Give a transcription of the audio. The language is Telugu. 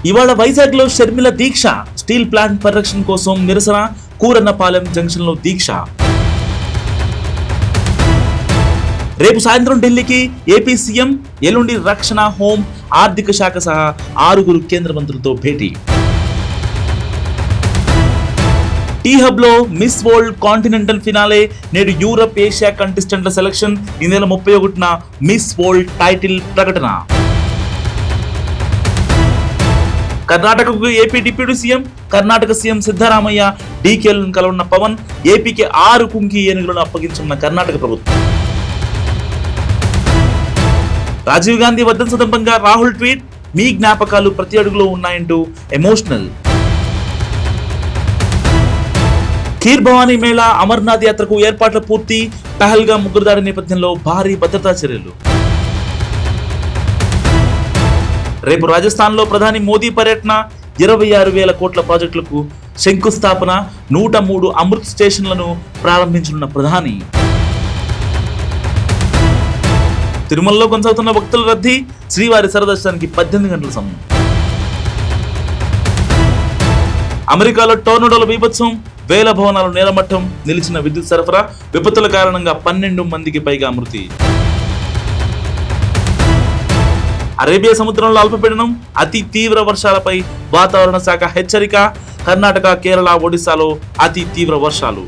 ఇవాళ వైజాగ్ లో షర్మిల దీక్ష, స్టీల్ ప్లాంట్ పరిరక్షణ కోసం నిరసన, కూరన్నపాలెం జంక్షన్ లో దీక్ష. రేపు సాయంత్రం ఢిల్లీకి ఏపీ సీఎం, ఎల్లుండి రక్షణ, హోం, ఆర్థిక శాఖ సహా 6 కేంద్ర మంత్రులతో భేటీ. టీ హబ్ లో మిస్ వరల్డ్ కాంటినెంటల్ ఫినాలే, నేడు యూరప్, ఏషియా కంటెస్టెంట్ల సెలక్షన్, ఈ నెల 31న మిస్ వరల్డ్ టైటిల్ ప్రకటన. కర్ణాటకకు AP deputy CM, Karnataka CM Siddaramaiah డీకేలను కలవన్న పవన్, ఏపీకి 6 కుంకి ఏనుగులను అప్పగించున్న కర్ణాటక ప్రభుత్వం. రాజీవ్ గాంధీ వర్ధంతి సందర్భంగా రాహుల్ ట్వీట్, మీ జ్ఞాపకాలు ప్రతి అడుగులో ఉన్నాయంటూ ఎమోషనల్. ఖీర్ భవానీ మేళా, అమర్నాథ్ యాత్రకు ఏర్పాట్ల పూర్తి, పహల్గామ్ ఉగ్రదాడి నేపథ్యంలో భారీ భద్రతా చర్యలు. రేపు రాజస్థాన్ లో ప్రధాని మోదీ పర్యటన, 26,000 కోట్ల ప్రాజెక్టులకు శంకుస్థాపన, 103 అమృత్ స్టేషన్లను ప్రారంభించనున్న ప్రధాని. తిరుమలలో కొనసాగుతున్న భక్తుల రద్దీ, శ్రీవారి సరదర్శనానికి 18 గంటల సమయం. అమెరికాలో టోర్నడోల బీభత్సం, వేల భవనాలు నేలమట్టం, నిలిచిన విద్యుత్ సరఫరా, విపత్తుల కారణంగా 12 మందికి పైగా మృతి. అరేబియా సముద్రంలో అల్పపీడనం, అతి తీవ్ర వర్షాలపై వాతావరణ శాఖ హెచ్చరిక, కర్ణాటక, కేరళ, ఒడిశాలో అతి తీవ్ర వర్షాలు.